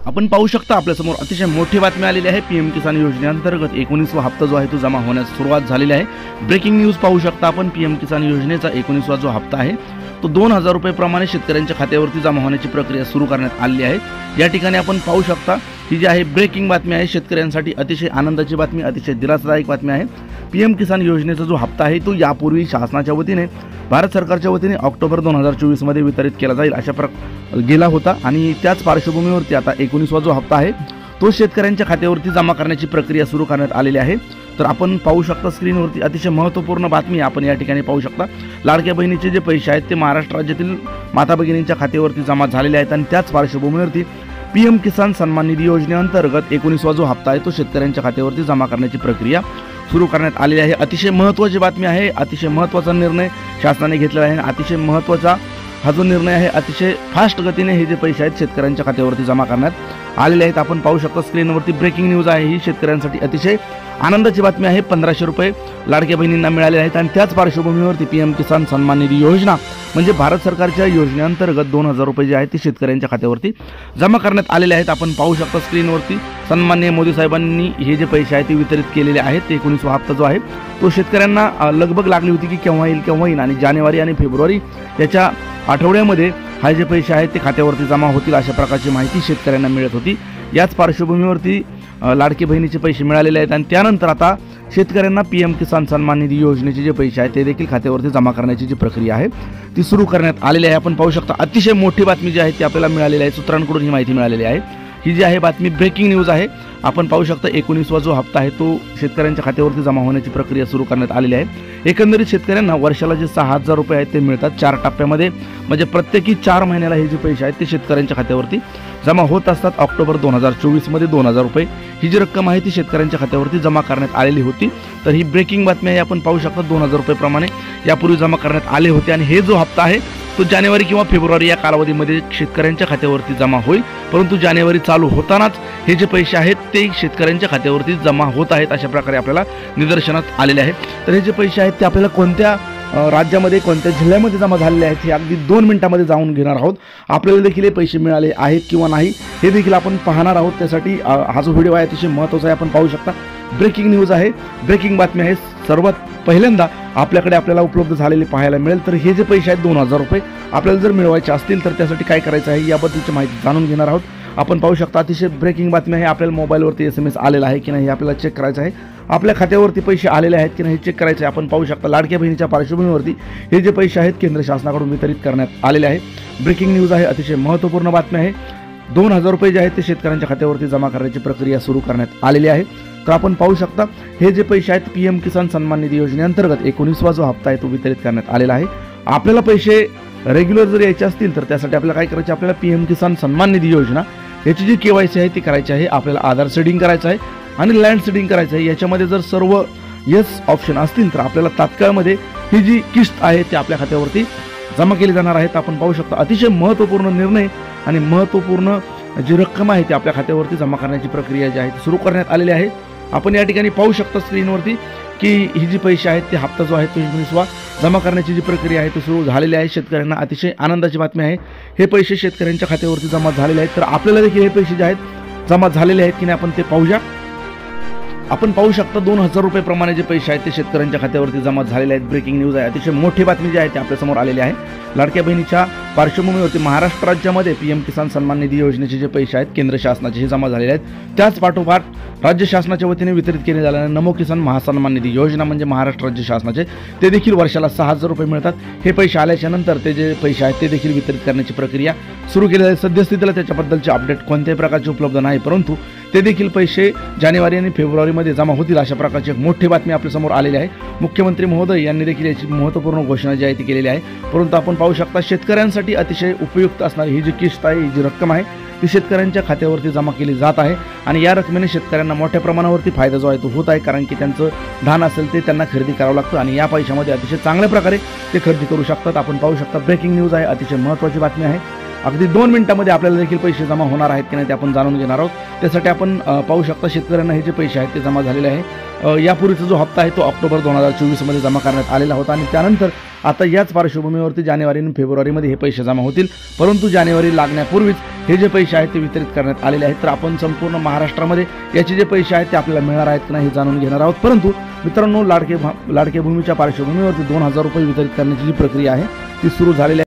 आपण पाहू शकता आपल्यासमोर अतिशय मोठी बातमी आलेली आहे। पीएम किसान योजनेअंतर्गत 19वा हप्ता जो आहे तो जमा होण्यास सुरुवात झालेली आहे। ब्रेकिंग न्यूज पाहू शकता आपण। पीएम किसान योजनेचा 19वा जो हप्ता आहे तो 2000 रुपये प्रमाणे शेतकऱ्यांच्या खात्यावरती जमा होण्याची प्रक्रिया सुरू करण्यात आली आहे। या ठिकाणी आपण पाहू शकता ही जी आहे ब्रेकिंग बातमी आहे, शेतकऱ्यांसाठी अतिशय आनंदाची बातमी, अतिशय दिलासादायक बातमी आहे। पीएम किसान योजनेचा जो हप्ता आहे तो यापूर्वी शासनाच्या वतीने भारत सरकारच्या वतीने ऑक्टोबर 2024 मध्ये वितरित केला जाईल अशा गेला होता आणि त्याच पार्श्वभूमीवरती आता 19वा जो हप्ता आहे तो शेतकऱ्यांच्या खात्यावरती जमा करण्याची प्रक्रिया सुरू करण्यात आलेली आहे। तर आपण पाहू शकता स्क्रीनवरती अतिशय महत्त्वपूर्ण बातमी आपण या ठिकाणी पाहू शकता। लाडक्या बहिणीचे जे पैसे आहेत ते महाराष्ट्र राज्यातील माता भगिनींच्या खात्यावरती जमा झालेले आहेत आणि त्याच पार्श्वभूमीवरती पीएम किसान सन्मान निधी योजनेअंतर्गत 19वा जो हप्ता आहे तो शेतकऱ्यांच्या खात्यावरती जमा करण्याची प्रक्रिया सुरू करण्यात आलेली आहे। अतिशय महत्त्वाची बातमी आहे, अतिशय महत्त्वाचा निर्णय शासनाने घेतलेला आहे। अतिशय महत्त्वाचा हा जो निर्णय आहे, अतिशय फास्ट गतीने हे जे पैसे आहेत शेतकऱ्यांच्या खात्यावरती जमा करण्यात आलेले आहेत। आपण पाहू शकता स्क्रीनवरती ब्रेकिंग न्यूज आहे, ही शेतकऱ्यांसाठी अतिशय आनंदाची बातमी आहे। 1500 रुपये लाडक्या बहिणींना मिळाले आहेत आणि त्याच पार्श्वभूमीवरती पीएम किसान सन्मान निधी योजना म्हणजे भारत सरकारच्या योजनेअंतर्गत 2000 रुपये जे आहेत ते शेतकऱ्यांच्या खात्यावरती जमा करण्यात आलेले आहेत। आपण पाहू शकता स्क्रीनवरती सन्माननीय मोदी साहेबांनी हे जे पैसे आहेत ते वितरित केलेले आहेत। 19वा हप्ता जो आहे तो शेतकऱ्यांना लगबग लागली होती की केव्हा येईल आणि जानेवारी आणि फेब्रुवारी याच्या आठवड्यामध्ये हा जे पैसे आहेत ते खात्यावरती जमा होतील अशा प्रकारची माहिती शेतकऱ्यांना मिळत होती। याच पार्श्वभूमीवरती लाडकी बहिणीचे पैसे मिळालेले आहेत आणि त्यानंतर आता शेतकऱ्यांना पीएम किसान सन्मान निधी योजनेचे जे पैसे आहेत ते देखील खात्यावरती जमा करण्याची जी प्रक्रिया आहे ती सुरू करण्यात आलेली आहे। आपण पाहू शकता अतिशय मोठी बातमी जी आहे ती आपल्याला मिळालेली आहे, सूत्रांकडून ही माहिती मिळालेली आहे। ही जी आहे बातमी ब्रेकिंग न्यूज आहे। आपण पाहू शकता 19वा जो हप्ता आहे तो शेतकऱ्यांच्या खात्यावरती जमा होण्याची प्रक्रिया सुरू करण्यात आलेली आहे। एकंदरीत शेतकऱ्यांना वर्षाला जे 6000 रुपये आहेत ते मिळतात 4 टप्प्यामध्ये, म्हणजे प्रत्येकी 4 महिन्याला हे जे पैसे आहेत ते शेतकऱ्यांच्या खात्यावरती जमा होत असतात। ऑक्टोबर 2024 मध्ये 2000 रुपये ही जी रक्कम आहे ती शेतकऱ्यांच्या खात्यावरती जमा करण्यात आलेली होती। तर ही ब्रेकिंग बातमी आहे। आपण पाहू शकता 2000 रुपये प्रमाणे यापूर्वी जमा करण्यात आले होते आणि हे जो हप्ता आहे तो जानेवारी किंवा फेब्रुवारी या कालावधीमध्ये शेतकऱ्यांच्या खात्यावरती जमा होईल, परंतु जानेवारी चालू होतानाच हे जे पैसे आहेत ते शेतकऱ्यांच्या खात्यावरती जमा होत आहेत अशा प्रकारे आपल्याला निदर्शनात आलेले आहे। तर हे जे पैसे आहेत ते आपल्याला कोणत्या राज्यामध्ये कोणत्या जिल्ह्यामध्ये जमा झालेले आहेत हे अगदी 2 मिनिटांमध्ये जाऊन घेणार आहोत। आपल्याला देखील हे पैसे मिळाले आहेत किंवा नाही हे देखील आपण पाहणार आहोत। त्यासाठी हा जो व्हिडिओ आहे अतिशय महत्त्वाचा आहे। आपण पाहू शकता ब्रेकिंग न्यूज आहे, ब्रेकिंग बातमी आहे। सर्वात पहिल्यांदा आपल्याला उपलब्ध झालेले पाहायला मिळेल। तर हे जे पैसे आहेत 2000 रुपये आपल्याला जर मिळवायचे असतील तर त्यासाठी काय करायचं आहे याबद्दलची माहिती जाणून घेणार आहोत। आपण पाहू शकता अतिशय ब्रेकिंग बातमी आहे। आपल्याला मोबाईलवरती SMS आलेला आहे की नाही हे आपल्याला चेक करायचं आहे। आपल्या खात्यावरती पैसे आलेले आहेत की नाही हे चेक करायचे आहे। आपण पाहू शकता लाडक्या बहिणीच्या पार्श्वभूमीवरती हे जे पैसे आहेत केंद्र शासनाकडून वितरित करण्यात आलेले आहे। ब्रेकिंग न्यूज आहे, अतिशय महत्त्वपूर्ण बातमी आहे। 2000 रुपये जे आहेत ते शेतकऱ्यांच्या खात्यावरती जमा करण्याची प्रक्रिया सुरू करण्यात आलेली आहे। तर आपण पाहू शकता हे जे पैसे आहेत पीएम किसान सन्मान निधी योजनेअंतर्गत 19वा जो हप्ता आहे तो वितरित करण्यात आलेला आहे। आपल्याला पैसे रेग्युलर जर यायचे असतील तर त्यासाठी आपल्याला काय करायचे, आपल्याला पीएम किसान सन्मान निधी योजना याची जी KYC आहे ती करायची आहे। आपल्याला आधार सेटिंग करायचं आहे आणि लँड सेटिंग करायचं आहे। याच्यामध्ये जर सर्व येस ऑप्शन असतील तर आपल्याला तात्काळमध्ये ही जी किस्त आहे ती आपल्या खात्यावरती जमा केली जाणार आहे। आपण पाहू शकता अतिशय महत्त्वपूर्ण निर्णय आणि महत्त्वपूर्ण जी रक्कम आहे ती आपल्या खात्यावरती जमा करण्याची प्रक्रिया जी आहे ती सुरू करण्यात आलेली आहे। आपण या ठिकाणी पाहू शकता स्क्रीनवरती की ही जी पैसे आहेत ते हप्ता जो आहे तो 19वा जमा करण्याची जी प्रक्रिया आहे ती सुरू झालेली आहे। शेतकऱ्यांना अतिशय आनंदाची बातमी आहे, हे पैसे शेतकऱ्यांच्या खात्यावरती जमा झालेले आहेत। तर आपल्याला देखील हे पैसे जे आहेत जमा झालेले आहेत की नाही आपण ते पाहूया। आपण पाहू शकता 2000 रुपये प्रमाणे जे पैसे आहेत ते शेतकऱ्यांच्या खात्यावरती जमा झालेले आहेत। ब्रेकिंग न्यूज आहे, अतिशय मोठी बातमी जी आहे ती आपल्यासमोर आलेली आहे। लाडक्या बहिणीच्या पार्श्वभूमीवरती महाराष्ट्र राज्यामध्ये पीएम किसान सन्मान निधी योजनेचे जे पैसे आहेत केंद्र शासनाचे हे जमा झालेले आहेत। त्याच पाठोपाठ राज्य शासनाच्या वतीने वितरित केले जाणारे नमो किसान महासन्मान निधी योजना म्हणजे महाराष्ट्र राज्य शासनाचे ते देखील वर्षाला 6000 रुपये मिळतात। हे पैसे आल्याच्या नंतर ते जे पैसे आहेत ते देखील वितरित करण्याची प्रक्रिया सुरू केली आहे। सद्यस्थितीला त्याच्याबद्दलचे अपडेट कोणत्याही प्रकारचे उपलब्ध नाही, परंतु ते देखील पैसे जानेवारी आणि फेब्रुवारीमध्ये जमा होतील अशा प्रकारची एक मोठी बातमी आपल्यासमोर आलेली आहे। मुख्यमंत्री महोदय यांनी देखील याची महत्त्वपूर्ण घोषणा जी आहे ती केलेली आहे। परंतु आपण पाहू शकता शेतकऱ्यांसाठी अतिशय उपयुक्त असणारी ही जी किस्त आहे, ही जी रक्कम आहे ती शेतकऱ्यांच्या खात्यावरती जमा केली जात आहे आणि या रकमेने शेतकऱ्यांना मोठ्या प्रमाणावरती फायदा जो आहे तो होत आहे, कारण की त्यांचं धान असेल ते त्यांना खरेदी करावं लागतं आणि या पैशामध्ये अतिशय चांगल्या प्रकारे ते खरेदी करू शकतात। आपण पाहू शकता ब्रेकिंग न्यूज आहे, अतिशय महत्त्वाची बातमी आहे। अगदी 2 मिनिटांमध्ये आपल्याला देखील पैसे जमा होणार आहेत की नाही ते आपण जाणून घेणार आहोत। त्यासाठी आपण पाहू शकता शेतकऱ्यांना हे जे पैसे आहेत ते जमा झालेले आहे। यापूर्वीचा जो हप्ता आहे तो ऑक्टोबर 2024 मध्ये जमा करण्यात आलेला होता आणि त्यानंतर आता याच पार्श्वभूमीवरती जानेवारी आणि फेब्रुवारीमध्ये हे पैसे जमा होतील, परंतु जानेवारी लागण्यापूर्वीच हे जे पैसे आहेत ते वितरित करण्यात आलेले आहेत। तर आपण संपूर्ण महाराष्ट्रामध्ये याचे जे पैसे आहेत ते आपल्याला मिळणार आहेत की नाही हे जाणून घेणार आहोत। परंतु मित्रांनो, लाडके भूमीच्या पार्श्वभूमीवरती 2000 रुपये वितरित करण्याची जी प्रक्रिया आहे ती सुरू झालेली आहे।